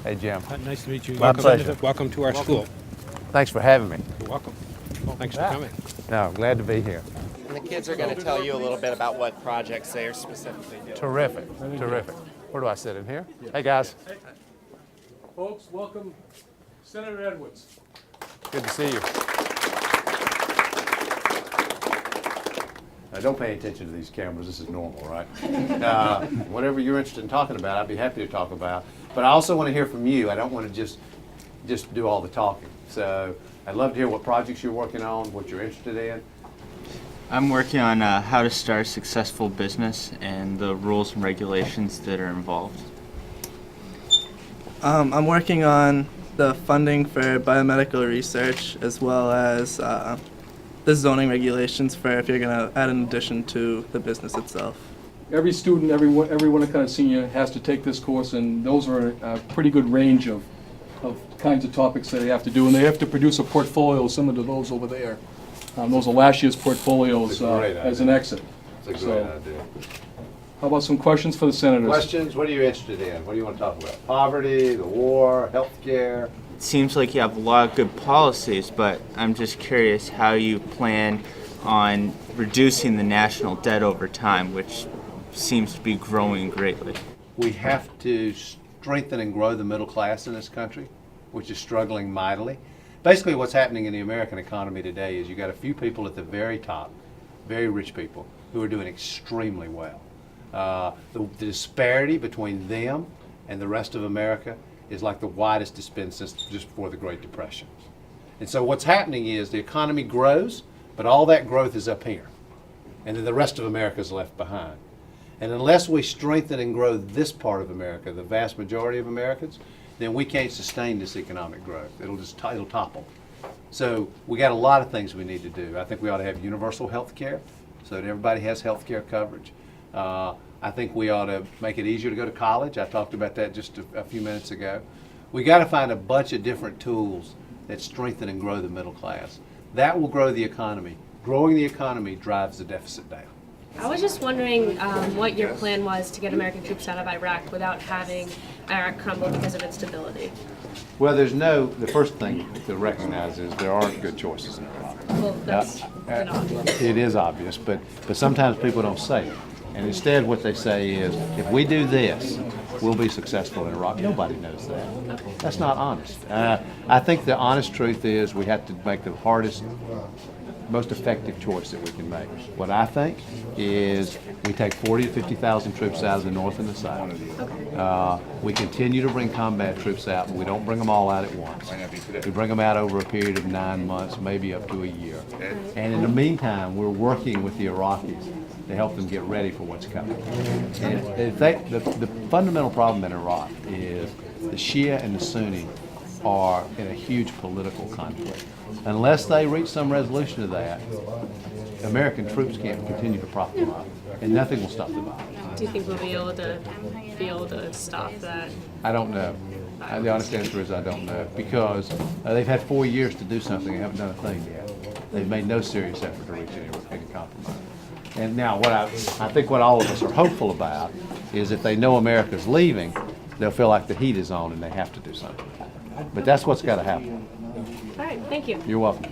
Hey, Jim. Nice to meet you. My pleasure. Welcome to our school. Thanks for having me. You're welcome. Thanks for coming. No, I'm glad to be here. And the kids are going to tell you a little bit about what projects they are specifically doing. Terrific, terrific. Where do I sit, in here? Hey, guys. Folks, welcome Senator Edwards. Good to see you. Now, don't pay attention to these cameras. This is normal, right? Whatever you're interested in talking about, I'd be happy to talk about. But I also want to hear from you. I don't want to just do all the talking. So I'd love to hear what projects you're working on, what you're interested in. I'm working on how to start a successful business and the rules and regulations that are involved. I'm working on the funding for biomedical research as well as the zoning regulations for if you're going to add an addition to the business itself. Every student, every Winnacunnet senior has to take this course, and those are a pretty good range of kinds of topics that they have to do, and they have to produce a portfolio similar to those over there. Those are last year's portfolios as an exit. It's a great idea. How about some questions for the senators? Questions? What are you interested in? What do you want to talk about? Poverty, the war, health care? It seems like you have a lot of good policies, but I'm just curious how you plan on reducing the national debt over time, which seems to be growing greatly. We have to strengthen and grow the middle class in this country, which is struggling mightily. Basically, what's happening in the American economy today is you've got a few people at the very top, very rich people, who are doing extremely well. The disparity between them and the rest of America is like the widest it's been since just before the Great Depression. And so what's happening is the economy grows, but all that growth is up here. And then the rest of America is left behind. And unless we strengthen and grow this part of America, the vast majority of Americans, then we can't sustain this economic growth. It'll topple. So we got a lot of things we need to do. I think we ought to have universal health care so that everybody has health care coverage. I think we ought to make it easier to go to college. I talked about that just a few minutes ago. We got to find a bunch of different tools that strengthen and grow the middle class. That will grow the economy. Growing the economy drives the deficit down. I was just wondering what your plan was to get American troops out of Iraq without having Iraq crumble because of instability. Well, the first thing to recognize is there aren't good choices in Iraq. Well, that's been obvious. It is obvious, but sometimes people don't say it. And instead what they say is, if we do this, we'll be successful in Iraq. Nobody knows that. That's not honest. I think the honest truth is we have to make the hardest, most effective choice that we can make. What I think is we take 40 to 50,000 troops out of the north and the south. We continue to bring combat troops out, but we don't bring them all out at once. We bring them out over a period of 9 months, maybe up to a year. And in the meantime, we're working with the Iraqis to help them get ready for what's coming. And the fundamental problem in Iraq is the Shia and the Sunni are in a huge political conflict. Unless they reach some resolution to that, American troops can't continue to prop them up, and nothing will stop the violence. Do you think we'll be able to stop that? I don't know. The honest answer is I don't know, because they've had 4 years to do something and haven't done a thing yet. They've made no serious effort to reach any compromise. And now, I think what all of us are hopeful about is if they know America's leaving, they'll feel like the heat is on and they have to do something. But that's what's got to happen. All right, thank you. You're welcome.